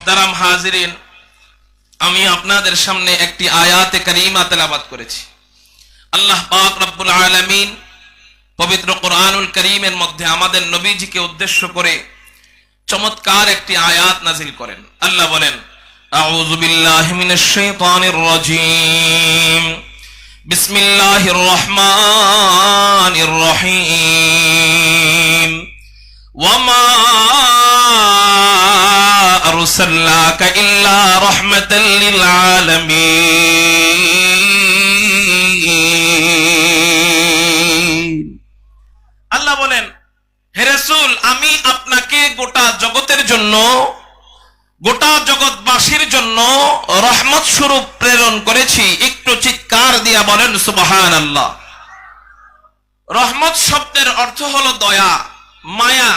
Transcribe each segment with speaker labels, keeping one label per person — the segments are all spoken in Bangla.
Speaker 1: মুহতারাম হাজিরিন, আমি আপনাদের সামনে একটি আয়াতে কারিমা তেলাওয়াত করেছি। আল্লাহ পাক রব্বুল আলামিন পবিত্র কোরআনুল কারীমের মধ্যে আমাদের নবীজিকে উদ্দেশ্য করে চমৎকার একটি আয়াত নাজিল করেন। আল্লাহ বলেন, আউযু বিল্লাহি মিনাশ শাইতানির রাজীম, বিসমিল্লাহির রহমানির রহিম, ওয়ামা আরসালনাকা ইল্লা রাহমাতাল লিল আলামিন। আল্লাহ বলেন, হে রাসূল, আমি আপনাকে গোটা জগতের জন্য, গোটা জগৎবাসীর জন্য রহমত স্বরূপ প্রেরণ করেছি। একটু চিৎকার দিয়া বলেন সুবহানাল্লাহ। রহমত শব্দের অর্থ হলো দয়া, মায়া।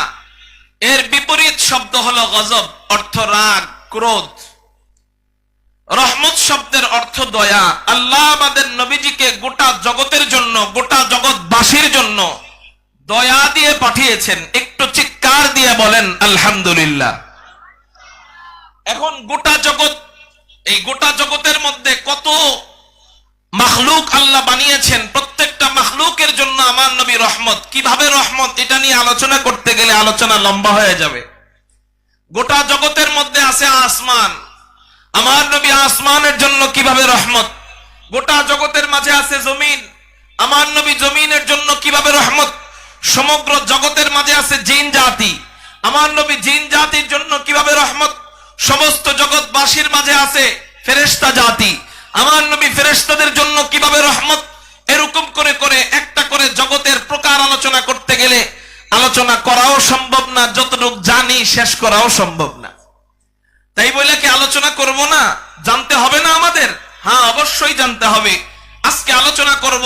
Speaker 1: এর বিপরীত শব্দ হলো গজব, অর্থ রাগ, ক্রোধ। রহমত শব্দের অর্থ দয়া। আল্লাহ আমাদের নবীজিকে গোটা জগতের জন্য, গোটা জগৎবাসীর জন্য দয়া দিয়ে পাঠিয়েছেন। একটু চিৎকার দিয়ে বলেন আলহামদুলিল্লাহ। এখন গোটা জগৎ, এই গোটা জগতের মধ্যে কত মাখলুক আল্লাহ বানিয়েছেন, প্রত্যেকটা মাখলুকের জন্য আমার নবী রহমত। কিভাবে রহমত, এটা নিয়ে আলোচনা করতে গেলে আলোচনা লম্বা হয়ে যাবে। গোটা জগতের মধ্যে আছে আসমান, আমার নবী আসমানের জন্য কিভাবে রহমত। গোটা জগতের মাঝে আছে জমিন, আমার নবী জমিনের জন্য কিভাবে রহমত। সমগ্র জগতের মাঝে আছে জিন জাতি, আমার নবী জিন জাতির জন্য কিভাবে রহমত। সমস্ত জগৎবাসীর মাঝে আছে ফেরেশতা জাতি, আমার নবী ফেরেশতাদের জন্য কিভাবে রহমত। এরকম করে করে একটা করে জগতের প্রকার আলোচনা করতে গেলে আলোচনা করাও সম্ভব না, যতটুকু জানি শেষ করাও সম্ভব না। তাই বলে কি আলোচনা করব না? জানতে হবে না আমাদের? হ্যাঁ, অবশ্যই জানতে হবে। আজকে আলোচনা করব,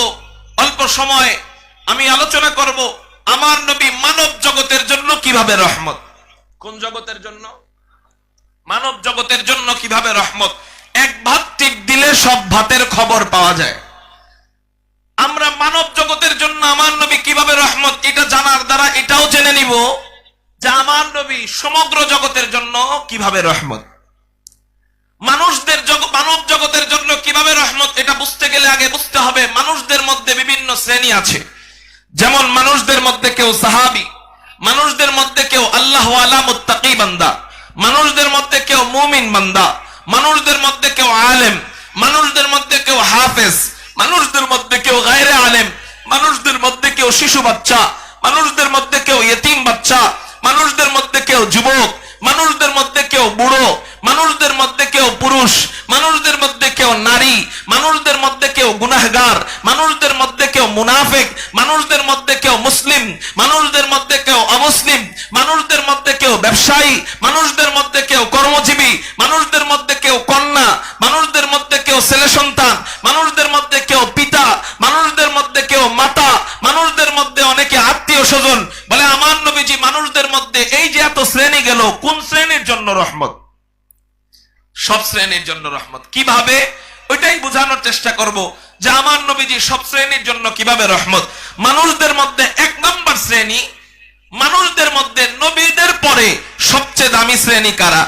Speaker 1: অল্প সময়ে আমি আলোচনা করব আমার নবী মানব জগতের জন্য কিভাবে রহমত। কোন জগতের জন্য? মানব জগতের জন্য কিভাবে রহমত। এক ভাত টিপ দিলে সব ভাতের খবর পাওয়া যায়। আমরা মানব জগতের জন্য আমার নবী কিভাবে রহমত, এটা জানার দ্বারা এটাও জেনে নিব যে আমার নবী সমগ্র জগতের জন্য কিভাবে রহমত। মানুষদের মানব জগতের জন্য কিভাবে রহমত, এটা বুঝতে গেলে আগে বুঝতে হবে মানুষদের মধ্যে বিভিন্ন শ্রেণী আছে। যেমন মানুষদের মধ্যে কেউ সাহাবী, মানুষদের মধ্যে কেউ আল্লাহওয়ালা মুত্তাকি বান্দা, মানুষদের মধ্যে কেউ মুমিন বান্দা, মানুষদের মধ্যে কেউ আলেম, মানুষদের মধ্যে কেউ হাফেজ, মানুষদের মধ্যে কেউ গায়রে আলেম, মানুষদের মধ্যে কেউ শিশু বাচ্চা, মানুষদের মধ্যে কেউ ইতিম বাচ্চা, মানুষদের মধ্যে কেউ যুবক, মানুষদের মধ্যে কেউ বুড়ো, মানুষদের মধ্যে কেউ পুরুষ, মানুষদের মধ্যে কেউ নারী, মানুষদের মধ্যে কেউ গুনাহগার, মানুষদের মধ্যে কেউ মুনাফিক, মানুষদের মধ্যে কেউ মুসলিম, মানুষদের মধ্যে কেউ অমুসলিম, মানুষদের মধ্যে কেউ ব্যবসায়ী, মানুষদের মধ্যে কেউ কর্মজীবী, মানুষদের মধ্যে কেউ কন্যা, মানুষদের মধ্যে কেউ ছেলে সন্তান, মানুষদের মধ্যে কেউ পিতা, মানুষদের মধ্যে কেউ মাতা, মানুষদের মধ্যে অনেকে আত্মীয় স্বজন। বলে আমার নবীজি মানুষদের মধ্যে এই যে এত শ্রেণী গেল, কোন শ্রেণীর জন্য রহমত? সব শ্রেণীর জন্য রহমত। কিভাবে, ওইটাই বোঝানোর চেষ্টা করব যে আমার নবীজি সব শ্রেণীর জন্য কিভাবে রহমত। মানুষদের মধ্যে এক নম্বর শ্রেণী, মানুষদের মধ্যে নবীদের পরে সবচেয়ে দামি শ্রেণী কারা?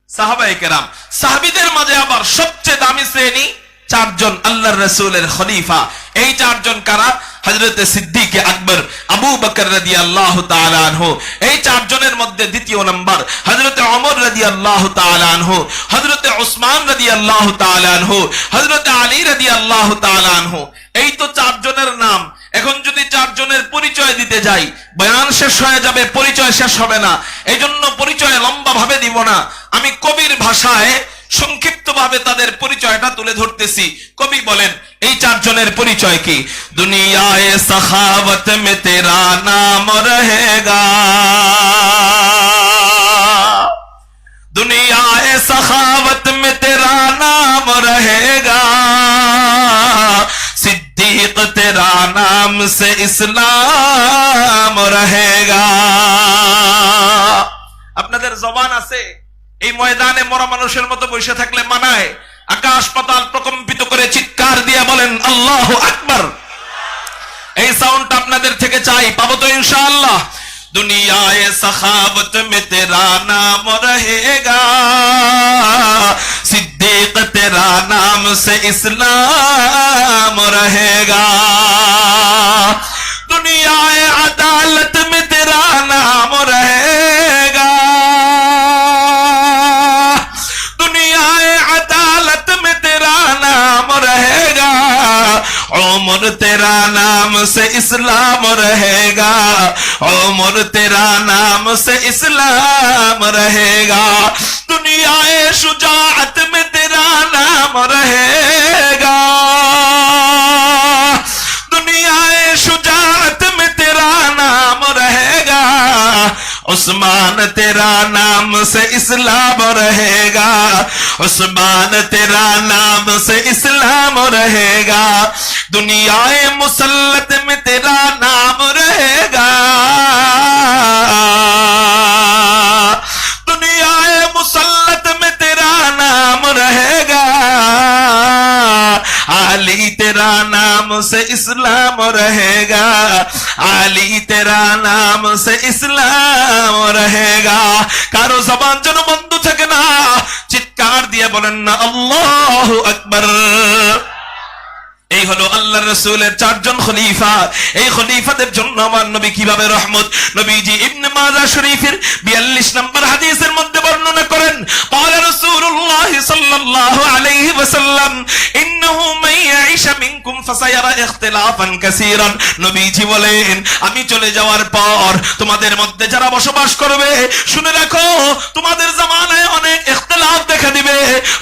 Speaker 1: সাহাবায়ে কেরাম। সাহাবীদের মাঝে আবার সবচেয়ে দামি শ্রেণী চারজন, আল্লাহর রাসূলের খলিফা। এই চারজন কারা? হযরতে সিদ্দিক আকবর, আবু বকর রাদিয়াল্লাহু তাআলা আনহু। এই চারজনের মধ্যে দ্বিতীয় নাম্বার হযরতে ওমর রাদিয়াল্লাহু তাআলা আনহু, হযরতে উসমান রাদিয়াল্লাহু তাআলা আনহু, হযরতে আলী রাদিয়াল্লাহু তাআলা আনহু। এই তো চারজনের নাম। এখন যদি চারজনের পরিচয় দিতে যাই, বয়ান শেষ হয়ে যাবে, পরিচয় শেষ হবে না। এই জন্য পরিচয় লম্বা ভাবে দিব না, আমি কবির ভাষায় সংক্ষিপ্ত ভাবে তাদের পরিচয়টা তুলে ধরতেছি। কবি বলেন এই চারজনের পরিচয় কি? দুনিয়ায়ে সখাওয়াত মে তেরা নাম রহেগা, দুনিয়ায়ে সখাওয়াত মে তেরা নাম রহেগা, सिद्दीक तेरा नाम से इस्लाम रहेगा। আপনাদের জবান আছে? এই ময়দানে মরা মানুষের মতো বসে থাকলে মানায়? আকাশ পাতাল প্রকম্পিত করে চিৎকার দিয়ে বলেন আল্লাহু আকবার। এই সাউন্ডটা আপনাদের থেকে চাই, পাবো তো ইনশাআল্লাহ? दुनियाए सखावत में तेरा नाम रहेगा, सिद्दीक तेरा नाम से इस्लाम रहेगा। दुनियाए अदालत में तेरा नाम रहेगा, दुनियाए अदालत में तेरा नाम रहेगा, उम्र तेरा नाम से इस्लाम रहेगा, उम्र तेरा नाम से इस्लाम रहेगा। दुनियाए शुजाअत में तेरा नाम रहेगा, दुनियाए शुजाअत में तेरा नाम रहेगा, उस्मान तेरा नाम से इस्लाम रहेगा, उस्मान तेरा नाम से इस्लाम रहेगा। दुनियाए मुसल्लत में तेरा नाम रहेगा, दुनियाए मुसल्लत में तेरा नाम रहेगा, आली तेरा नाम से इस्लाम रहेगा, आली तेरा नाम से इस्लाम रहेगा। कारो जबान যেন বন্ধ থাকে না, চিৎকার দিয়ে বলেন না আল্লাহু আকবার। এই হলো আল্লাহর রাসূলের চারজন খলিফা। এই খলিফাদের জন্য আমার নবী কিভাবে রহমত। নবীজি ইবনে মাজাহ শরীফের 42 নম্বর হাদিসের মধ্যে বর্ণনা করেন, قال رسول الله صلى الله عليه وسلم انه من يعيش منكم فسيرى اختلافا كثيرا। নবীজি বলেন আমি চলে যাওয়ার পর তোমাদের মধ্যে যারা বসবাস করবে, শুনে রাখো তোমাদের জামানায় অনেক ইখতিলাফ দেখা দিবে,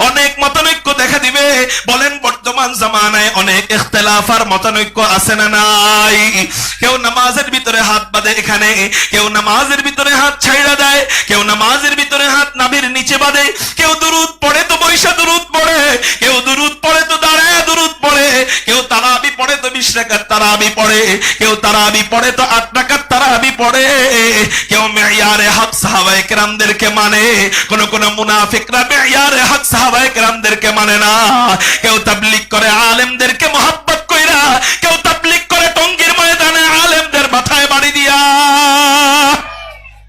Speaker 1: অনেক মতানৈক্য দেখা দিবে। বলেন বর্তমান জামানায় অনেক ইখতিলাফ আর মতানৈক্য আছে না নাই? কেউ নামাজের ভিতরে হাত বাঁধে এখানে, কেউ নামাজের ভিতরে হাত ছাইড়া দেয়, কেউ নামাজের ভিতরে হাত নাভির নিচে বাঁধে, কেউ দুরূদ পড়ে তো বৈশা দুরূদ পড়ে, কেউ দুরূদ পড়ে তো দাঁড়ায় দুরূদ পড়ে, কেউ তারাবি পড়ে তো 20 রাকাত তারাবি পড়ে, কেউ তারাবি পড়ে তো 8 রাকাত তারাবি পড়ে, কেউ মেয়ারে হক সাহাবায়ে কেরামদেরকে মানে, কোন মুনাফিকরা মেয়ারে হক সাহাবায়ে কেরামদেরকে মানে না। কেউ তাবলীগ করে আলেমদেরকে মহব্বত কইরা, কেউ তাবলীগ করে টঙ্গীর ময়দানে আলেমদের মাথায় বাড়ি দিয়া।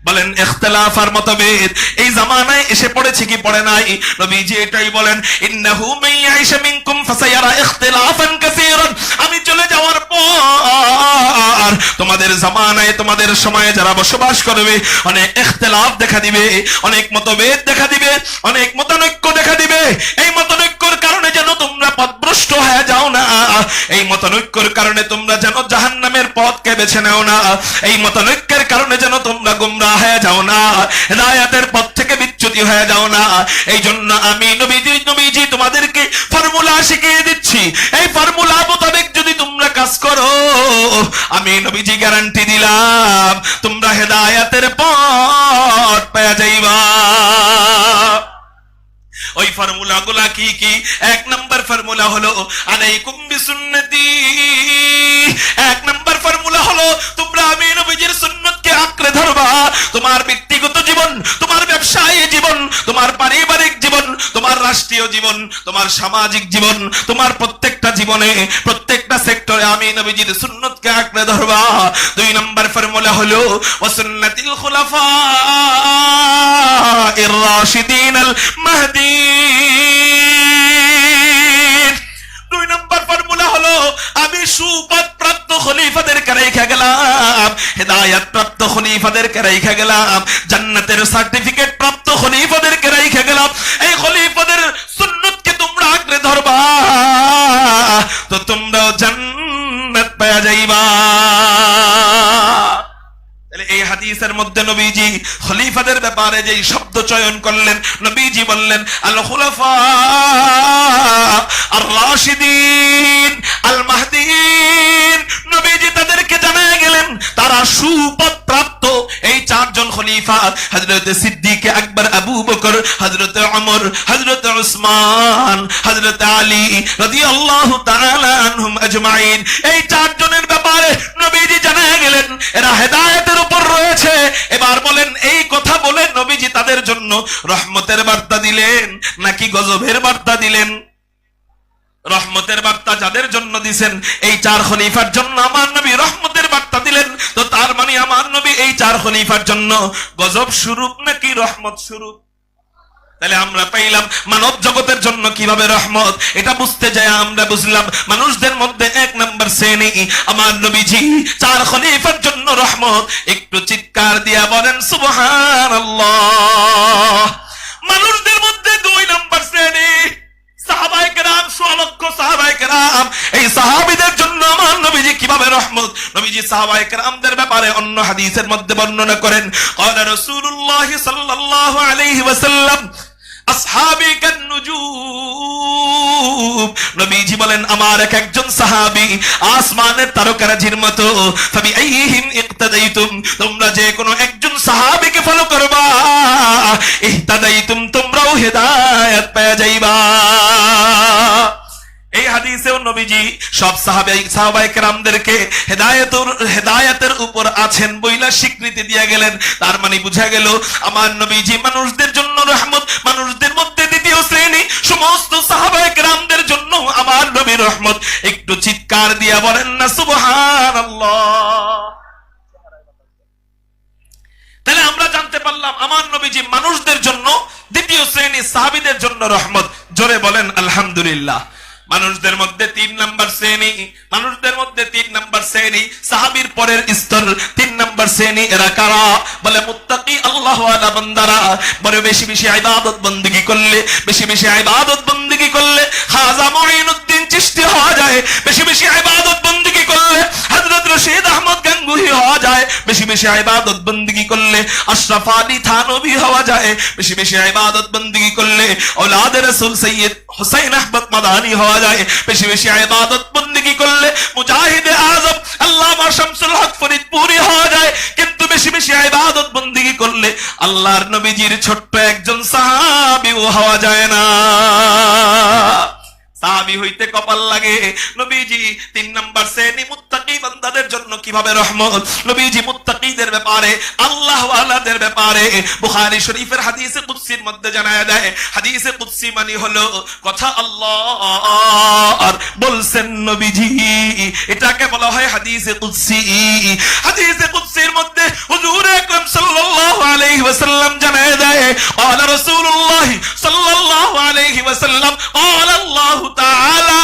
Speaker 1: বলেন ইখতিলাফ আর মতভেদ এই জামানায় এসে পড়েছে কি পড়ে নাই? নবীজি এটাই বলেন ইন্নাহু মান ইয়াইশ মিনকুম ফাসায়ারা ইখতিলাফান কাসীরান। আমি চলে যাওয়ার পর তোমাদের জামানায় তোমাদের সময়ে যারা বসবাস করবে অনেক ইখতিলাফ দেখা দিবে, অনেক মতভেদ দেখা দিবে, অনেক মতানৈক্য দেখা দিবে। এই মতানৈক্যর কারণে যেন তোমরা পথভ্রষ্ট হয়ে যাও না, এই মতানৈক্যর কারণে তোমরা যেন জাহান্নামের পথকে বেছে নাও না, এই মতানৈক্যের কারণে যেন তোমরা গোমরাহ হয়ে যাও না, হিদায়াতের পথ থেকে বিচ্যুতি হয়ে যাও না। এই জন্য আমি নবীজি তোমাদেরকে ফর্মুলা শিখিয়ে দিচ্ছি। এই ফর্মুলা মোতাবেক যদি তোমরা কাজ করো, আমি নবীজি গ্যারান্টি দিলাম তোমরা হিদায়াতের পথ পেয়ে যাইবা। ওই ফর্মুলা গুলা কি কি? 1 নম্বর ফর্মুলা হলো আলাইকুম বিসুন্নতি। 1 নম্বর ফর্মুলা হলো তোমরা আমি নবীজির সুন্নতকে আঁকড়ে ধরবা। তোমার ব্যক্তিগত জীবন, তোমার ব্যবসায়ী জীবন, তোমার পারিবারিক জীবন, তোমার রাষ্ট্রীয় জীবন, তোমার সামাজিক জীবন, তোমার প্রত্যেকটা জীবনে প্রত্যেকটা সেক্টরে আমি নবীজির সুন্নতকে আঁকড়ে ধরবা। 2 নম্বর ফর্মুলা হলো ওয়াসুন্নাতিল খুলাফা'ইর রাশিদিনাল মাহদীন। 2 নম্বর ফর্মুলা হলো আমি সুপথ প্রাপ্ত খলিফাদেরকে রেখে গেলাম, হিদায়াত প্রাপ্ত খলিফাদেরকে রেখে গেলাম, জান্নাতের সার্টিফিকেট প্রাপ্ত খলিফাদেরকে রেখে গেলাম। এই খলিফাদের সুন্নতকে তোমরা আঁকড়ে ধরবা তো তোমরা জান্নাত পেয়ে যাইবা। তাহলে এই হাদিসের মধ্যে নবীজি খলিফাদের ব্যাপারে যে শব্দ চয়ন করলেন, নবীজি বললেন আল খুলাফা আর রাশিদিন আল মাহদিন। নবীজি তাদেরকে জানায় গেলেন তারা সুপথ প্রাপ্ত এই 4 জন খলিফা, হযরত সিদ্দিক আকবর আবু বকর, হযরত ওমর, হযরত উসমান, হযরত আলী রাদিয়াল্লাহু তাআলা আনহুম আজমাইন। এই 4 জনের ব্যাপারে নবীজি জানায় গেলেন এরা হেদায়েতের উপর রয়েছে। এবার বলেন এই কথা বলে নবীজি তাদের জন্য রহমতের বার্তা দিলেন নাকি গজবের বার্তা দিলেন? রহমতের বার্তা যাদের জন্য দিবেন, এই চার খলিফার জন্য আমার নবী রহমতের বার্তা দিলেন, তো তার মানে আমার নবী এই চার খলিফার জন্য গজব স্বরূপ নাকি রহমত স্বরূপ? তাহলে আমরা পাইলাম মানব জগতের জন্য কিভাবে রহমত, এটা বুঝতে যায় আমরা বুঝলাম মানুষদের মধ্যে এক নাম্বার শ্রেণী আমার নবীজি চার খলিফার জন্য রহমত। একটু চিৎকার দিয়া বলেন সুবহানাল্লাহ। মানুষদের মধ্যে দুই নাম্বার শ্রেণী সাহাবায়ে কেরাম, লক্ষ সাহাবায়ে কেরাম, এই সাহাবীদের জন্য আমার নবীজি কিভাবে রহমত। নবীজি সাহাবায়ে কেরামদের ব্যাপারে অন্য হাদিসের মধ্যে বর্ণনা করেন, ক্বালা রাসূলুল্লাহ সাল্লাল্লাহু আলাইহি ওয়াসাল্লাম আসহাবী কান্নুজুম, নবীজি বলেন আমার এক একজন সাহাবী আসমানের তারকারাজির মতো। ফাবিআইহিম ইক্তাদাইতুম, তোমরা যে কোনো একজন সাহাবীকে ফলো করবা, ইহতাদাইতুম, তোমরাও হেদায়েত পেয়ে যাইবা। এই হাদিসেও নবীজি সব সাহাবায়ে কেরামদেরকে হেদায়েতের উপর আছেন বইলা স্বীকৃতি দিয়ে গেলেন। তার মানে বুঝা গেল আমার নবীজি মানুষদের জন্য রহমত। মানুষদের মধ্যে দ্বিতীয় শ্রেণী সমস্ত সাহাবায়ে কেরামদের জন্য আমার নবী রহমত। একটু চিৎকার দিয়া বলেন না সুবহানাল্লাহ। তাহলে আমরা জানতে পারলাম আমার নবীজি মানুষদের জন্য দ্বিতীয় শ্রেণী সাহাবীদের জন্য রহমত। জোরে বলেন আলহামদুলিল্লাহ। মানুষদের মধ্যে তিন নাম্বার শ্রেণী, মানুষদের মধ্যে তিন নাম্বার শ্রেণী সাহাবীর পরের স্তর, তিন নাম্বার শ্রেণী এরা কারা? বলে মুত্তাকি আল্লাহওয়ালা বান্দারা। বলে বেশি বেশি ইবাদত বন্দেগী করলে, বেশি বেশি ইবাদত বন্দেগী করলে খাজা মুঈনুদ্দিন চিশতি হওয়া যায়। বেশি বেশি ইবাদত বন্দেগী করলে হযরত রশিদ আহমদ গাঙ্গুহি হওয়া যায়। বেশি বেশি ইবাদত বন্দেগী করলে আশরাফ আলী থানভী হওয়া যায়। বেশি বেশি ইবাদত বন্দেগী করলে औलाद রাসূল সৈয়দ হুসাইন আহমদ মাদানী হওয়া যায়। বেশি বেশি ইবাদত বন্দেগী করলে মুজাহিদে আযম আল্লামা শামসুল হক ফরিদপুরি হওয়া যায়। কিন্তু বেশি বেশি ইবাদত বন্দেগী করলে আল্লাহর নবীজির ছোট্ট একজন সাহাবীও হওয়া যায় না। সাহাবী হইতে কপাল লাগে। নবীজি তিন নাম্বার শ্রেণী মুত্তাকি বান্দাদের জন্য কিভাবে রহমত। নবীজি মুত্তাকিদের ব্যাপারে, আল্লাহ ওয়ালাদের ব্যাপারে বুখারী শরীফের হাদিসে কুদসির মধ্যে জানায়া দেয়। হাদিসে কুদসি মানে হলো কথা আল্লাহ আর বলছেন নবীজি, এটাকে বলা হয় হাদিসে কুদসি। হাদিসে কুদসির মধ্যে হুজুর আকরাম সাল্লাল্লাহু আলাইহি ওয়াসাল্লাম জানায়া দেয়, ক্বালা রাসূলুল্লাহ সাল্লাল্লাহু আলাইহি ওয়াসাল্লাম, ক্বালা আল্লাহ তাআলা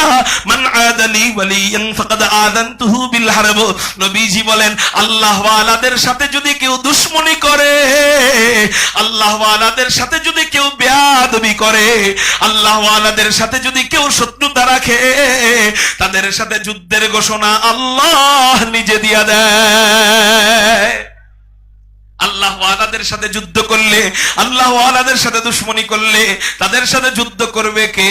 Speaker 1: মান আদালি ওয়ালিয়ান ফাকাদ আযানতুহু বিল হারব। নবীজি বলেন আল্লাহ ওয়ালাদের সাথে যদি কেউ দুশমনি করে, আল্লাহ ওয়ালাদের সাথে যদি কেউ বেয়াদবি করে, আল্লাহ ওয়ালাদের সাথে যদি কেউ শত্রুতা রাখে, তাদের সাথে যুদ্ধের ঘোষণা আল্লাহ নিজে দিয়া দেয়। আল্লাহ ওয়ালাদের সাথে যুদ্ধ করলে, আল্লাহ ওয়ালাদের সাথে দুশমনি করলে তাদের সাথে যুদ্ধ করবে কে?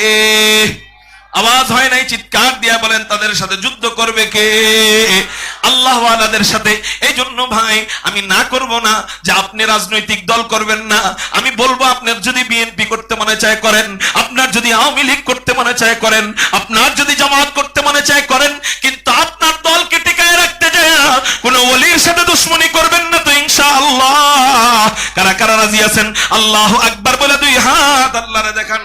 Speaker 1: আওয়াজ হয় নাই, চিৎকার দিয়া বলেন তাদের সাথে যুদ্ধ করবে কে? আল্লাহ ওয়ালাদের সাথে। এই জন্য ভাই আমি না করব না যে আপনি রাজনৈতিক দল করবেন না। আমি বলবো আপনার যদি বিএনপি করতে মনে চায় করেন, আপনার যদি আওয়ামী লীগ করতে মনে চায় করেন, আপনার যদি জামাত করতে মনে চায় করেন, কিন্তু আপনার দলকে টিকায় রাখতে যায় কোন ওলির সাথে দুশমনি করবেন না তো ইনশাআল্লাহ। কারা কারা রাজি আছেন আল্লাহু আকবার বলে দুই হাত আল্লাহরে দেখান।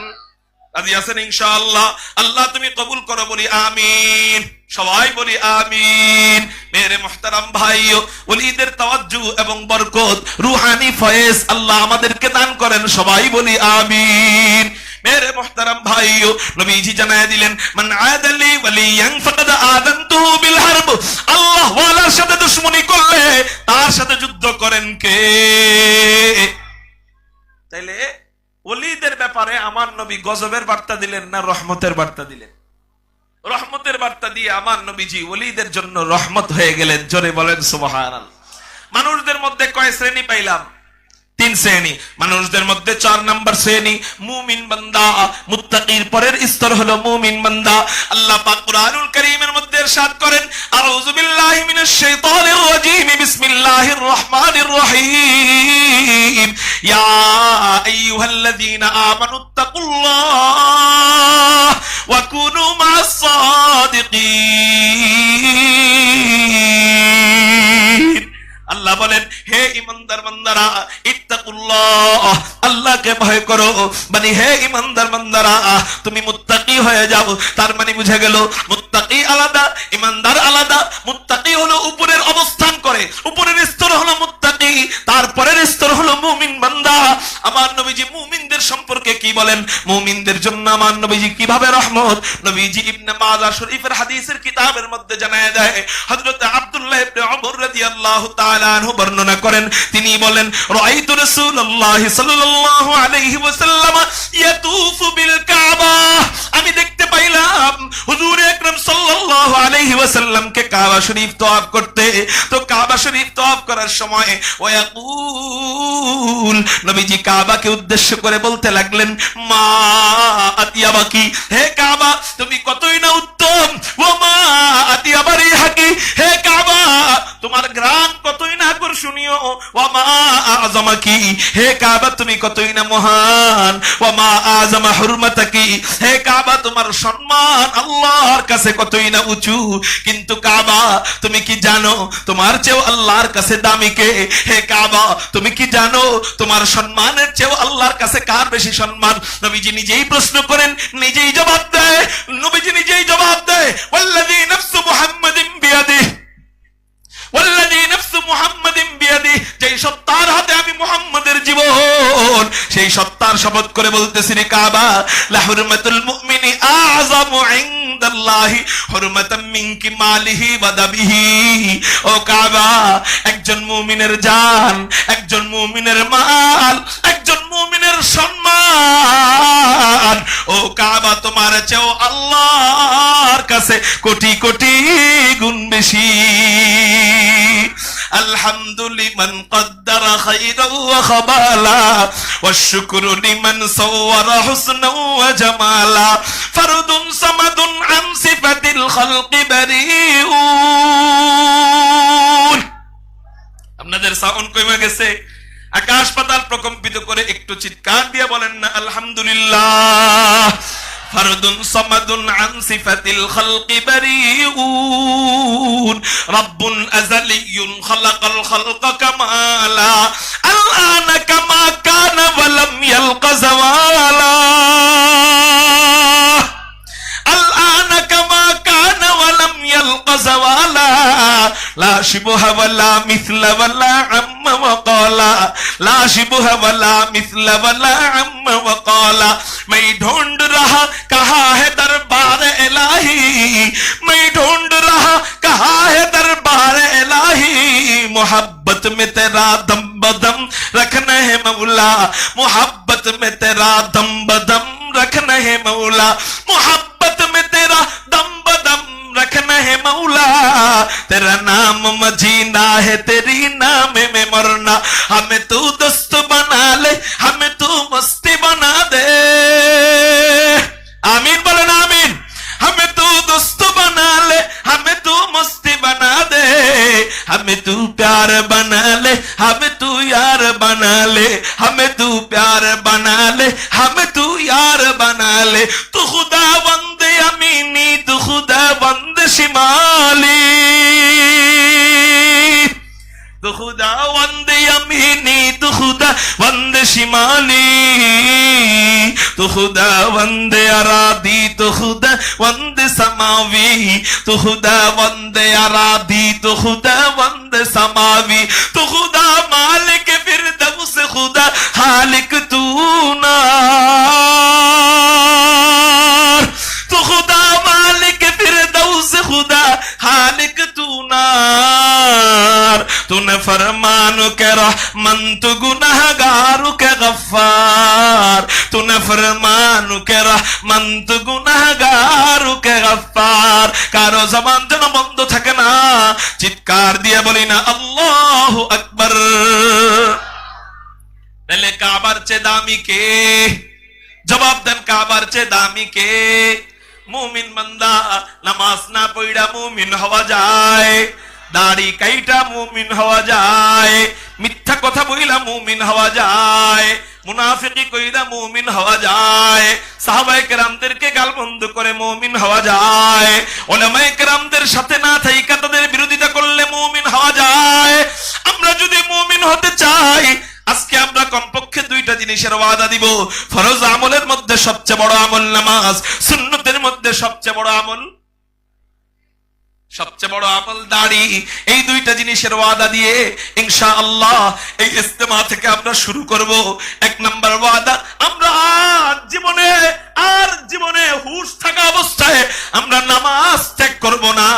Speaker 1: রাজি আছেন ইনশাআল্লাহ? আল্লাহ তুমি কবুল করো, বলি আমিন। সবাই বলি আমিন। মেরে মুহতারাম ভাইও, ওলিদের তাওয়াজ্জু এবং বরকত, রুহানি ফয়েজ আল্লাহ আমাদেরকে দান করেন। সবাই বলি আমিন। মেরে মুহতারাম ভাইও, নবীজি জানায় দিলেন মান আদালি ওয়ালিয়ান ফাকাদ আযানতুহু বিল হারব। আল্লাহ ওয়ালার সাথে দুশমনি করলে তার সাথে যুদ্ধ করেন কে? তাইলে ওলিদের ব্যাপারে আমার নবী গজবের বার্তা দিলেন না রহমতের বার্তা দিলেন? রহমতের বার্তা দিয়ে আমার নবীজি ওলিদের জন্য রহমত হয়ে গেলেন। জোরে বলেন সুবহানাল্লাহ। মানুষদের মধ্যে কয় শ্রেণী পাইলাম? তিন শ্রেণী। মানুষদের মধ্যে চার নাম্বার শ্রেণী মুমিন বান্দা। মুত্তাকির পরের স্তর হলো মুমিন বান্দা। আল্লাহ পাক কুরআনুল কারীমের মধ্যে ইরশাদ করেন, আউযু বিল্লাহি মিনাশ শাইতানির রাজীম, বিসমিল্লাহির রহমানির রহিম, ইয়া আইয়ুহাল্লাযীনা আমানুত্তাকুল্লাহ ওয়া কুনু মা'আস সাদিকিন। আল্লাহ বলেন হে ঈমানদার বান্দারা, ইত্তাকুল্লাহ, আল্লাহ আল্লাহকে ভয় করো, মানে হে ইমানদার বান্দারা তুমি মুত্তাকি হয়ে যাও। তার মানে বুঝে গেল মুত্তাকি আলাদা, ইমানদার আলাদা। মুত্তাকি হলো উপরের অবস্থান করে, উপরের স্তর হলো মুত্তাকি, তারপরের স্তর হলো মুমিন বান্দা। আমার নবীজি মুমিনদের সম্পর্কে কি বলেন, মুমিনদের জন্য আমার নবীজি কিভাবে রহমত, নবীজি ইবনে মাজাহ শরীফের হাদিসের কিতাবের মধ্যে জানায় দেয়। হযরত আব্দুল্লাহ ইবনে ওমর রাদিয়াল্লাহু তাআলা আনহু বর্ণনা করেন, তিনি বলেন রাআইতু রাসূলুল্লাহ সাল্লাল্লাহু আলাইহি ওয়াসাল্লাম ইয়াতুফু বিল কাবা, আমি দেখতে পাইলাম হুজুর আকরাম সাল্লাল্লাহু আলাইহি ওয়াসাল্লামকে কাবা শরীফ তওয়াফ করতে। তো কাবা শরীফ তওয়াফ করার সময় ওয়াকুল, নবীজি কাবাকে উদ্দেশ্য করে বলতে লাগলেন মা আতিয়াবাকি, হে কাবা তুমি কতই না উত্তম, ও মা আতিয়াবারি হাকি, হে কাবা তোমার গ্রাম কতই না আকর্ষণীয়, ও মা আযমাকি, হে কাবা তুমি কতই না মহান, ও মা আযমা হুরমাতাকি, হে কাবা তোমার সম্মান আল্লাহর কাছে কতই না উঁচু। কিন্তু কাবা তুমি কি জানো তোমার চেয়েও আল্লাহর কাছে দামি কে? হে কাবা তুমি কি জানো তোমার সম্মানের চেয়েও আল্লাহর কাছে কার বেশি সম্মান? নবীজি নিজেই প্রশ্ন করেন, নিজেই জবাব দেয়, নবীজি নিজেই জবাব দেয় ওয়াল্লাযী নাফসু মুহাম্মাদিন বিয়াদিহি, ওয়াল্লাযী নাফসু মুহাম্মাদিন বিয়াদিহি, যেই সত্তার হাতে আমি মুহাম্মাদের জীবন, সেই সত্তার শপথ করে বলতেছি রে কাবা, লা হুরমাতুল মুমিনি আযমু ইনদাল্লাহি হুরমাতাম মিনকি মালিহি ওয়া দাবিহি। ও কাবা একজন মুমিনের জান, একজন মুমিনের মাল, একজন মুমিনের সম্মান, ও কাবা তোমার চেয়েও আল্লাহর কাছে কোটি কোটি গুণ বেশি। আলহামদুলিমান কদ্দারা খাইরাও ওয়া খাবালা ওয়াশ শুকরু লিমান সাওয়ারা হুসনাও ওয়া জামালা ফারদুন সামাদুন আন সিফাতিল খালকি বারিউন। আপনাদের সাউন্ড কমে গেছে, আকাশ পাতাল প্রকম্পিত করে একটু চিৎকার দিয়ে বলেন না আলহামদুলিল্লাহ। ফারদুন সামাদুন আন সিফাতিল খালকি বারিউন রাব্বুন আযালিয়্যুন খালাকাল খালকা কামালা আলআনা কামা কানা ওয়া লাম ইয়ালকা যাওয়ালা আলআনা কামা কানা ওয়া লাম ইয়ালকা যাওয়ালা লা শিবহা ওয়ালা মিসলা ওয়ালা আম্মা ওয়া ক্বালা লা শিবহা ওয়ালা মিসলা ওয়ালা আম্মা ওয়া ক্বালা मैं ढूंढ रहा कहाँ है दरबार इलाही, मैं ढूंढ रहा कहाँ है दरबार इलाही, मोहब्बत में तेरा दम बदम रखना है मौला, मोहब्बत में तेरा दम बदम रखना है मौला, मोहब्बत में तेरा दम बदम रखना है मौला, तेरा नाम मजीना है तेरी नाम में मरना, हमें तू दोस्त बना ले, हमें तू मस्ती बना दे। आमीन बोलो ना आमीन। हमें तू दोस्त बना ले, हमें तू मस्ती बना दे, हमें तू प्यार बना ले, हमें तू यार बना ले, हमें तू प्यार बना ले, हमें तू यार बना ले, तू खुदा बंदे अमीनी, तू खुदा बंदे शिमाली, तू खुदा वंदे यमीनी, तू खुदा वंदे शिमाली, तू खुदा वंदे अरादी, तू खुदा वंदे समावी, तू खुदा वंदे अरादी, तू खुदा वंदे समावी, तू खुदा मालिक फिरदौस, खुदा खालिक तू ना, तू खुदा मालिक फिरदौस, खुदा खालिक तू नार, तूने फरमानो के रहमन, तू गुनहगारों के गफ्फार, तूने फरमानो के रहमन, तू गुनहगारों के गफ्फार। कारो जबान যেন বন্ধ থাকে না, চিৎকার দিয়ে বলি না আল্লাহু আকবার। তাহলে কাবার চেয়ে দামি কে? জবাব দেন, কাবার চেয়ে দামি কে? মুমিন বান্দা। নামাজ না পড়া মুমিন হওয়া যায়, দাড়ি কাইটা মুমিন হওয়া যায়, মিথ্যা কথা বইলা মুমিন হওয়া যায়, মুনাফিকি কইরা মুমিন হওয়া যায়, সাহাবায়ে কেরামদেরকে গালমন্দ করে মুমিন হওয়া যায়, উলামায়ে কেরামদের সাথে না থাইকা তাদের বিরোধিতা করলে মুমিন হওয়া যায়। আমরা যদি মুমিন হতে চাই আজকে আমরা কমপক্ষে দুইটা জিনিসের ওয়াদা দিব। ফরজ আমলের মধ্যে সবচেয়ে বড় আমল নামাজ, সুন্নতের মধ্যে সবচেয়ে বড় আমল দাড়ি। এই দুইটা জিনিসের ওয়াদা দিয়ে ইনশাআল্লাহ এই ইজতেমা থেকে আমরা শুরু করব। এক নাম্বার ওয়াদা, আমরা জীবনে হুঁশ থাকা অবস্থায় আমরা নামাজ ত্যাগ করব না।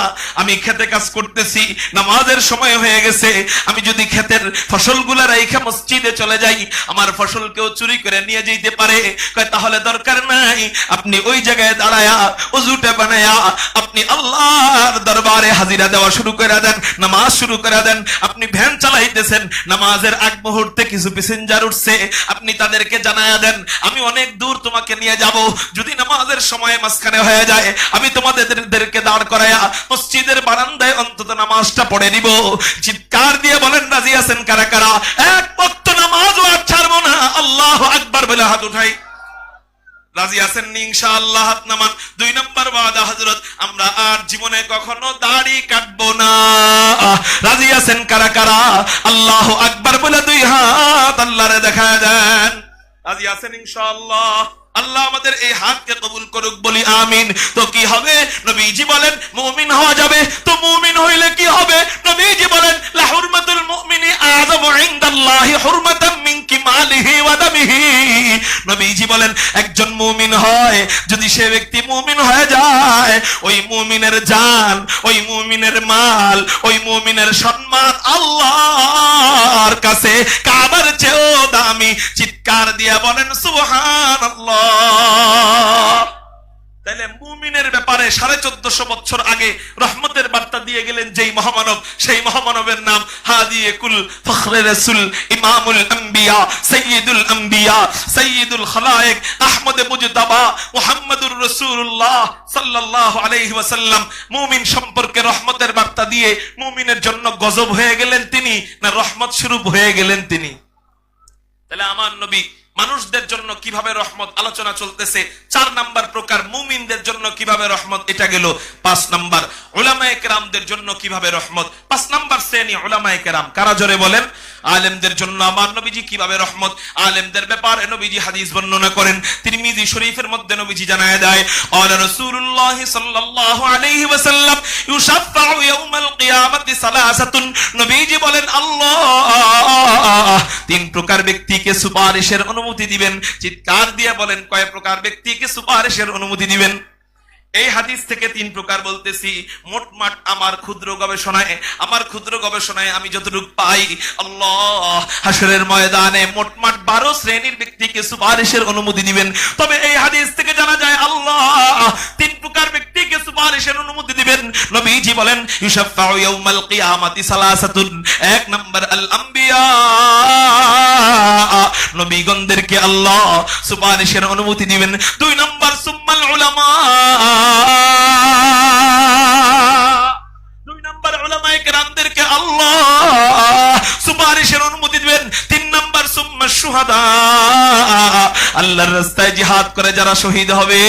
Speaker 1: আমি খেতে কাজ করতেছি, নামাজের সময় হয়ে গেছে, আমি যদি ক্ষেতের ফসলগুলা রেখে মসজিদে চলে যাই, আমার ফসল কেউ চুরি করে নিয়ে যেতে পারে। তাহলে দরকার নাই, আপনি ওই জায়গায় দাঁড়ায়া ওযুটা বানায়া আপনি আল্লাহর দরবারে হাজিরা দেওয়া শুরু করে দেন, নামাজ শুরু করে দেন। আপনি ভ্যান চালাইতেছেন, নামাজের আগ মুহূর্তে কিছু প্যাসেঞ্জার উঠছে, আপনি তাদেরকে জানায়া দেন আমি অনেক দূর তোমাকে নিয়ে যাব, যদি নামাজের সময় মাঝখানে হয়ে যায় আমি তোমাদেরকে দাঁড় করায়া মসজিদের বারান্দায় অন্তত নামাজটা পড়ে নিব। চিৎকার দিয়ে বলেন রাজি আছেন কারা কারা? এক ওয়াক্ত নামাজও আর ছাড়বো না। আল্লাহু আকবার বলে হাত উঠাই। রাজি আছেন ইনশাআল্লাহ? হাত নামান। দুই নম্বর ওয়াদা হযরত, আমরা আর জীবনে কখনো দাড়ি কাটবো না। রাজি আছেন কারা কারা? আল্লাহু আকবার বলে দুই হাত আল্লাহরে দেখায় দেন। রাজি আছেন ইনশাআল্লাহ? আল্লাহ আমাদের এই হাতকে কবুল করুক, বলি আমিন। তো কি হবে? নবীজি বলেন মুমিন হওয়া যাবে। তো মুমিন হইলে কি হবে? নবীজি বলেন লা হুরমাতুল মুমিনি আযামু ইনদাল্লাহি হুরমাতাম মিন কিমালিহি ওয়া দামিহি। নবীজি বলেন একজন মুমিন হয় যদি সে ব্যক্তি মুমিন হয়ে যায়, ওই মুমিনের জান, ওই মুমিনের মাল, ওই মুমিনের সম্মান আল্লাহর কাছে কাবার চেয়েও দামি। চিৎকার দিয়ে বলেন সুবহানাল্লাহ। তাহলে মুমিনের ব্যাপারে 1450 বছর আগে রহমতের বার্তা দিয়ে গেলেন যেই মহামানব, সেই মহামানবের নাম হাদিয়ে কুল ফখরে রাসূল ইমামুল আম্বিয়া সাইয়্যিদুল আম্বিয়া সাইয়্যিদুল খালায়েক আহমদ মুজতাবা মুহাম্মদুর রাসূলুল্লাহ সাল্লাল্লাহু আলাইহি ওয়াসাল্লাম। মুমিন সম্পর্কে রহমতের বার্তা দিয়ে মুমিনের জন্য গজব হয়ে গেলেন তিনি, না রহমত স্বরূপ হয়ে গেলেন তিনি? তাহলে আমার নবী মানুষদের জন্য কিভাবে রহমত আলোচনা চলতেছে। 4 নাম্বার প্রকার মুমিনদের জন্য কিভাবে রহমত, এটা গেল। 5 নাম্বার উলামায়ে কেরামদের জন্য কিভাবে রহমত। 5 নাম্বার শ্রেণী উলামায়ে কেরাম। কারা জোরে বলেন? আলেমদের জন্য আমার নবীজি কিভাবে রহমত। আলেমদের ব্যাপারে নবীজি হাদিস বর্ণনা করেন। তিরমিজি শরীফের মধ্যে নবীজি জানায় দেয় ক্বালা রাসূলুল্লাহ সাল্লাল্লাহু আলাইহি ওয়াসাল্লাম ইউশাফাউ ইয়াউমাল কিয়ামাতি সালাসাতুন। নবীজি বলেন আল্লাহ 3 প্রকার ব্যক্তিকে সুপারিশের অনুমতি দিবেন। চিৎকার দিয়ে বলেন কয় প্রকার ব্যক্তিকে সুপারিশের অনুমতি দিবেন? এই হাদিস থেকে 3 প্রকার বলতেছি। মোটমাট আমার ক্ষুদ্র গবেষণায় আমি যতটুকু পাই, আল্লাহ হাশরের ময়দানে মোটমাট 12 শ্রেণীর ব্যক্তিকে সুপারিশের অনুমতি দিবেন। তবে এই হাদিস থেকে জানা যায় আল্লাহ 3 প্রকার ব্যক্তিকে সুপারিশের অনুমতি দিবেন। নবীজি বলেন ইউশাফাউ ইয়াউমাল কিয়ামাতি সালাসাতুন। 1 নাম্বার আল আম্বিয়া, নবীগণদেরকে আল্লাহ সুপারিশের অনুমতি দিবেন। 2 নাম্বার সুম্মাল উলামা, 2 নাম্বার উলামায়ে কেরামদেরকে আল্লাহ সুপারিশের অনুমতি দিবেন। 3 নাম্বার সুম্মা শুহাদা, আল্লাহর রাস্তায় জিহাদ করে যারা শহীদ হবে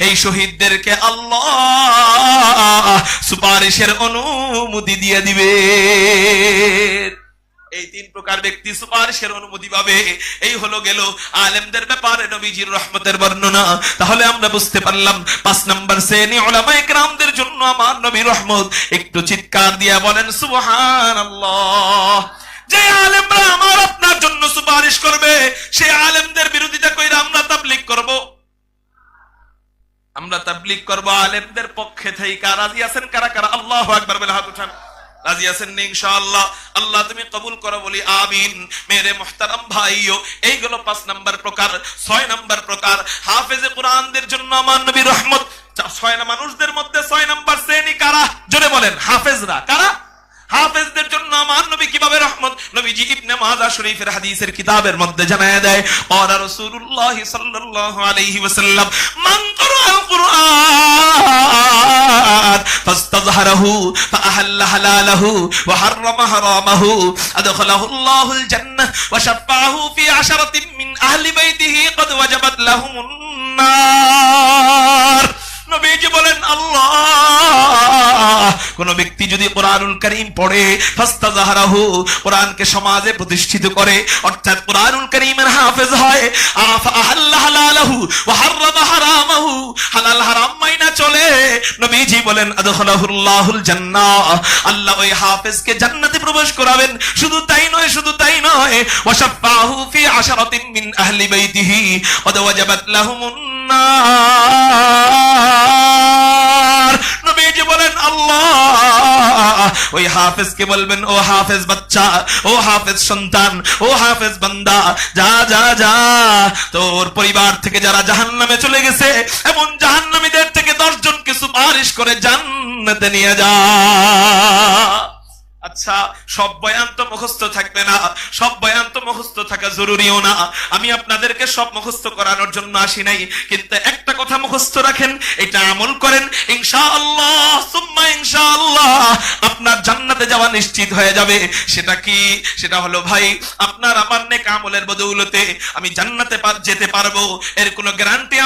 Speaker 1: এই শহীদদেরকে আল্লাহ সুপারিশের অনুমতি দিয়ে দিবে। এই 3 প্রকার ব্যক্তি সুপারিশের অনুমতি পাবে। এই হলো গেল আলেমদের ব্যাপারে নবীজির রহমতের বর্ণনা। তাহলে আমরা বুঝতে পারলাম 5 নাম্বার শ্রেণী উলামায়ে কেরামদের জন্য আমার নবীর রহমত। একটু চিৎকার দিয়ে বলেন সুবহানাল্লাহ। যে আলেমরা আমার আপনার জন্য সুপারিশ করবে, সেই আলেমদের বিরোধিতা কইরা আমরা তাবলীগ করব। আলেমদের পক্ষে থেকে। রাজি আছেন কারা কারা? আল্লাহু আকবার বলে হাত উঠান। রাজি আছেন ইনশাআল্লাহ? আল্লাহ তুমি কবুল করো, বলি আমিন। মেরে মুহতারাম ভাইও, এইগুলো 5 নাম্বার প্রকার। 6 নাম্বার প্রকার হাফেজে কোরআনদের জন্য আমার নবী রহমত। 6 মানুষদের মধ্যে 6 নাম্বার শ্রেণী কারা? জোরে বলেন। হাফেজরা। কারা? হাফেজদের জন্য আমার নবী কিভাবে রহমত। নবীজি ইবনে মাজাহ শরীফের হাদিসের কিতাবের মধ্যে জানায় দেয় ক্বালা রাসূলুল্লাহ সাল্লাল্লাহু আলাইহি ওয়াসাল্লাম মান ক্বারাআল কুরআন ফাস্তাযহারাহু ফাআহাল্লা হালালাহু ওয়া হাররামা হারামাহু আদখালাহু আল্লাহুল জান্নাহ ওয়া শাফাআহু ফি 'আশরাতিন মিন আহলি বাইতিহি ক্বাদ ওয়াজাবাত লাহুমুন নার। নবীজি বলেন আল্লাহ কোন ব্যক্তি যদি কোরআনুল কারীম পড়ে ফাস্তাযহারাহু, কোরআনকে সমাজে প্রতিষ্ঠিত করে, অর্থাৎ কোরআনুল কারীমের হাফেজ হয়, আহাল্লা হালালাহু ওয়া হারামা হারামাহু, হালাল হারাম মাইনা চলে, নবীজি বলেন আদখালাহুল্লাহুল জান্নাহ, আল্লাহ ওই হাফেজকে জান্নাতে প্রবেশ করাবেন। শুধু তাই নয়, শুধু তাই নয়, ওয়াশাফাহু ফি আশরাতিন মিন আহলি বাইতিহি ওয়া ওয়াজাবাত লাহুমুন নার। নবীজি বলেন আল্লাহ ওই হাফেজকে বলবেন, ও হাফেজ বাচ্চা, ও হাফেজ সন্তান, ও হাফেজ বান্দা, যা যা যা, তোর পরিবার থেকে যারা জাহান্নামে চলে গেছে এমন জাহান্নামীদের থেকে 10 জনকে সুপারিশ করে জান্নাতে নিয়ে যা। আচ্ছা, সব বয়ান তো মুখস্থ থাকবে না, সব বয়ান তো মুখস্থ থাকা জরুরিও না। আমি আপনাদেরকে সব মুখস্থ করানোর জন্য আসি নাই, কিন্তু একটা কথা মুখস্থ রাখেন, এটা আমল করেন, ইনশাআল্লাহ সুম্মা ইনশাআল্লাহ আপনার জান্নাতে যাওয়া নিশ্চিত হয়ে যাবে। সেটা কি? সেটা হলো ভাই, আপনার আমার নেক আমলের বদৌলতে আমি জান্নাতে যেতে পারবো, এর কোনো গ্যারান্টি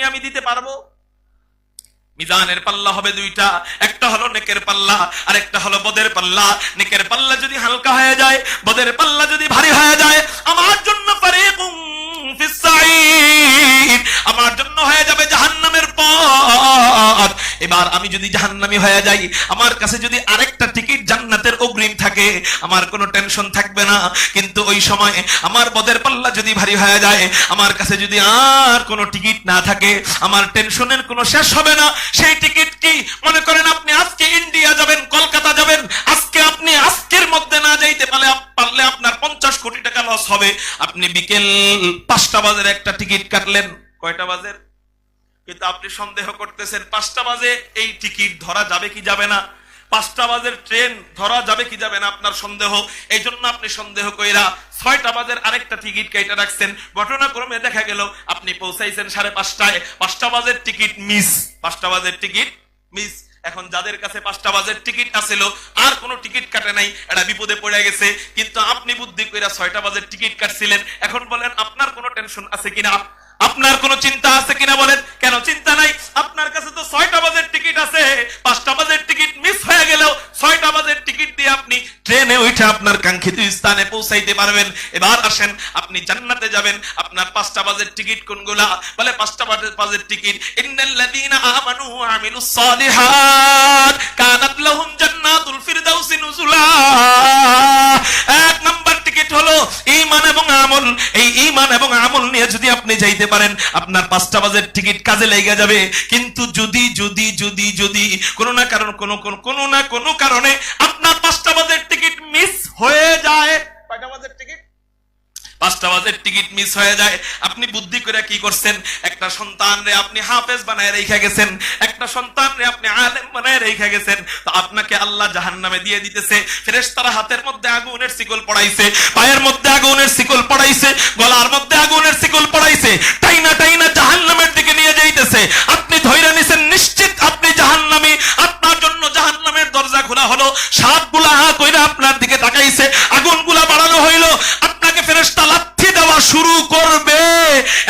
Speaker 1: আমি দিতে পারবো? মিজানের পাল্লা হবে দুইটা, একটা হলো নেকের পাল্লা আর একটা হলো বদের পাল্লা। নেকের পাল্লা যদি হালকা হয়ে যায়, বদের পাল্লা যদি ভারী হয়ে যায়, আমার জন্য ফারিকুম ফিস সাঈদ, আমার জন্য হয়ে যাবে জাহান্নামের পথ। এবার আমি যদি জাহান্নামী হয়ে যাই, আমার কাছে যদি আরেকটা টিকিট জান্নাতের অগ্রিম থাকে, আমার কোনো টেনশন থাকবে না। কিন্তু ওই সময় আমার বদের পাল্লা যদি ভারী হয়ে যায়, আমার কাছে যদি আর কোনো টিকিট না থাকে, আমার টেনশনের কোনো শেষ হবে না। সেই টিকিট কি? মনে করেন আপনি আজকে ইন্ডিয়া যাবেন, কলকাতা যাবেন, আজকে আপনি আজকের মধ্যে না যাইতে পারলে আপনার 50 কোটি টাকা লস হবে। আপনি বিকেল 5টা বাজে একটা টিকিট কাটলেন, কয়টা বাজে? কিন্তু আপনি সন্দেহ করতেছেন 5টা বাজে এই টিকিট ধরা যাবে কি যাবে না, 5টা বাজের ট্রেন ধরা যাবে কি যাবে না, আপনার সন্দেহ। এই জন্য আপনি সন্দেহ কইরা 6টা বাজের আরেকটা টিকিট কেটে রাখছেন। ঘটনাক্রমে দেখা গেল আপনি পৌঁছাইছেন 5:30টায়, 5টা বাজের টিকিট মিস, 5টা বাজের টিকিট মিস। এখন যাদের কাছে 5টা বাজের টিকিট আছিল, আর কোনো টিকিট কাটে নাই, এটা বিপদে পড়ে গেছে। কিন্তু আপনি বুদ্ধি কইরা 6টা বাজের টিকিট কাটছিলেন। এখন বলেন আপনার কোনো টেনশন আছে কিনা, আপনার কোনো চিন্তা আছে কিনা? বলেন কেন চিন্তা নাই? আপনার কাছে তো 6টা বাজের টিকিট আছে, 5টা বাজের টিকিট মিস হয়ে গেলেও 6টা বাজের টিকিট দিয়ে আপনি ট্রেনে উঠে আপনার কাঙ্ক্ষিত স্থানে পৌঁছাইতে পারবেন। এবার আসেন, আপনি জান্নাতে যাবেন, আপনার 5টা বাজের টিকিট কোনগুলা? বলে 5টা বাজের টিকিট ইন্নাল্লাযীনা আমানু ওয়া আমিলুস সালিহাত কানাত লাহুম জান্নাতুল ফিরদাউসি নুজুলা। 1 নাম্বার টিকিট হলো ঈমান এবং আমল। এই ঈমান এবং আমল নিয়ে যদি আপনি যাইতে পারেন, আপনার 5টা বাজের টিকিট কাজে লেগে যাবে। কিন্তু যদি যদি যদি যদি কোনো না কোনো কারণে আপনার 5টা বাজের টিকিট মিস হয়ে যায়, কয়টা বাজের টিকিট? 5টা বাজের টিকিট মিস হয়ে যায়। আপনি বুদ্ধি করে কি করছেন? একটা সন্তানরে আপনি হাফেজ বানায় রেখে গেছেন, একটা সন্তানরে আপনি আলেম বানায় রেখে গেছেন। তো আপনাকে আল্লাহ জাহান্নামে দিয়ে দিতেছে। ফেরেশতারা হাতের মধ্যে আগুনের শিকল পড়াইছে, পায়ের মধ্যে আগুনের শিকল পড়াইছে, গলার মধ্যে আগুনের শিকল পড়াইছে, টাইনা টাইনা জাহান্নামের দিকে নিয়ে যাইতেছে। আপনি ধইরা নিছেন, নিশ্চিত আপনি জাহান্নামী। আপনার জন্য জাহান্নামের দরজা খোলা হলো, সাপগুলা হা কইরা আপনার দিকে তাকাইছে, আগুনগুলা বাড়ানো হইলো, আপনাকে ফেরেশতা লাথি দেওয়া শুরু করবে।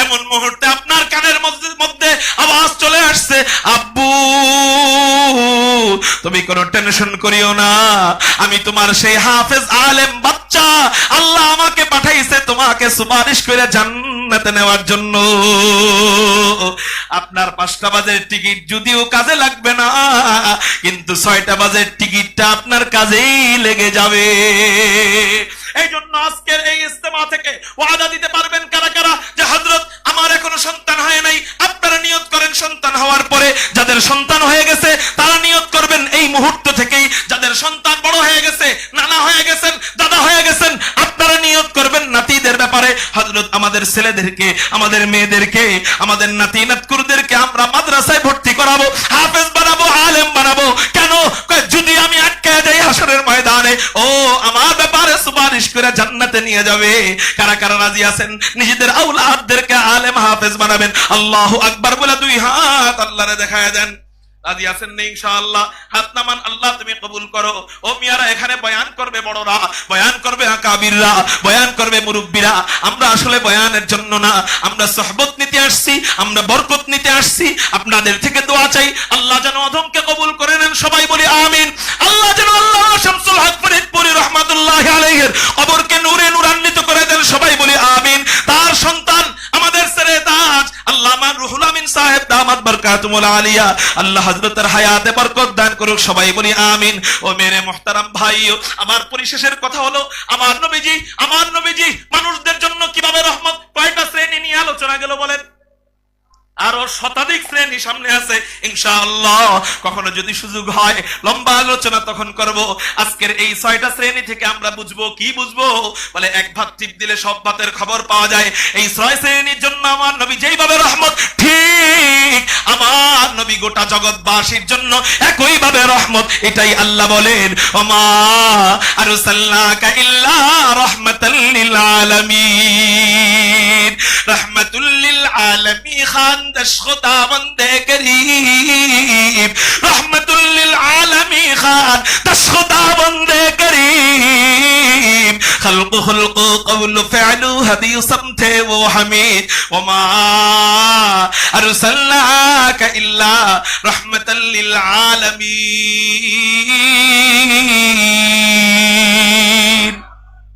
Speaker 1: এমন মুহূর্তে আপনার কানের মধ্যে আওয়াজ চলে আসছে, আব্বু তুমি কোনো টেনশন করিও না, আমি তোমার সেই হাফেজ আলেম বাচ্চা, আল্লাহ আমাকে পাঠাইছে তোমাকে সুপারিশ করে জান্নাতে নেওয়ার জন্য। আপনার 5টা বাজের টিকিট যদিও কাজে লাগবে না, কিন্তু 6টা বাজের টিকিটটা আপনার কাজেই লেগে যাবে। এই জন্য আজকের এই ইজতেমা থেকে ওয়াদা দিতে পারবেন কারা কারা যে হযরত আমার এখনো সন্তান হয় নাই? আপনারা নিয়ত করেন সন্তান হওয়ার পরে। যাদের সন্তান হয়ে গেছে তারা নিয়ত করবেন এই মুহূর্ত থেকেই। যাদের সন্তান বড় হয়ে গেছে, নানা হয়ে গেছেন, দাদা হয়ে গেছেন, আপনারা নিয়ত করবেন নাতিদের ব্যাপারে। হযরত আমাদের ছেলেদেরকে, আমাদের মেয়েদেরকে, আমাদের নাতি নাতকুরদেরকে আমরা মাদ্রাসায় ভর্তি করাবো, হাফেজ বানাবো, আলেম বানাবো। কেন? যদি আমি আটকে যাই হাসরের ময়দানে, ও আমার ব্যাপারে সুপারিশ করে জান্নাতে নিয়ে যাবে। কারা কারা রাজি আছেন নিজেদের আওলাদদেরকে আলেম হাফেজ বানাবেন? আল্লাহু আকবার বলে 2 হাত আল্লাহরে দেখায় দেন। রাজি আছেন না ইনশাআল্লাহ? হাত নামান, আল্লাহ তুমি কবুল করো। ও মিয়ারা, এখানে বয়ান করবে বড়রা, বয়ান করবে আকাবিররা, বয়ান করবে মুরব্বীরা। আমরা আসলে বয়ানের জন্য না, আমরা সহবত নিতে আসছি, আমরা বরকত নিতে আসছি। আপনাদের থেকে দোয়া চাই, আল্লাহ যেন অধমকে কবুল করে নেন। সবাই বলি আমিন। আল্লাহ যেন আল্লাহ শামসুল হক ফরিদপুরি রাহমাতুল্লাহি আলাইহির কবরকে নূরে নূরান্বিত করে দেন। সবাই বলি আমিন। তার সন্তান আমাদের ছেলে তাজ আল্লামা রুহুল আমিন সাহেব দামাত বরকাতুল আলিয়া, আল্লাহ হযরতের হায়াতে বরকত দান করুক। সবাই বলি আমিন। ও মেরে মুহতারাম ভাইও, আমার পরিশেষের কথা হলো, আমার নবীজি মানুষদের জন্য কিভাবে রহমত, কয়টা শ্রেণী নিয়ে আলোচনা গেল বলেন? আরো শতাধিক শ্রেণী সামনে আছে ইনশাআল্লাহ। কখনো যদি সুযোগ হয় লম্বা আলোচনা তখন করব। আজকের এই 6টা শ্রেণী থেকে আমরা বুঝবো, কি বুঝবো? বলে এক ভাত টিপ দিলে সব ভাতের খবর পাওয়া যায়। এই 6 শ্রেণীর জন্য আমার নবী যেইভাবে রহমত, ঠিক আমার নবী গোটা জগৎবাসীর জন্য একইভাবে রহমত। এটাই আল্লাহ বলেন, ওমা আরসালনাকা ইল্লা রাহমাতাল লিল আলামিন। রাহমাতুল লিল আলামিন খান দশ খুদা বন্দে করিম। রাহমাতুল লিল আলামিন খান দশ খুদা বন্দে করিম। খলকু খুলকু কওলু ফি'লু হাদি সমথে वो हमीद वमा अरसलनाका इल्ला रहमतल लिल आलमीन।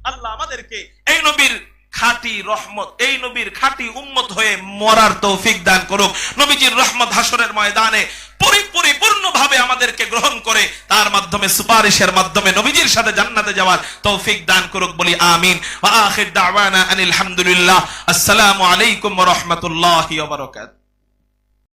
Speaker 1: আল্লাহ আমাদেরকে এই নবীর খাঁটি রহমত, এই নবীর খাঁটি উম্মত হয়ে মরার তৌফিক দান করুক। নবীজির রহমত হাসরের ময়দানে পরিপূর্ণভাবে আমাদেরকে গ্রহণ করে তার মাধ্যমে, সুপারিশের মাধ্যমে নবীজির সাথে জান্নাতে যাওয়ার তৌফিক দান করুক। বলি আমিন। ওয়া আখির দাওয়ানা আনিল হামদুলিল্লাহ। আসসালামু আলাইকুম ওয়া রাহমাতুল্লাহি ওয়া বারাকাতুহু।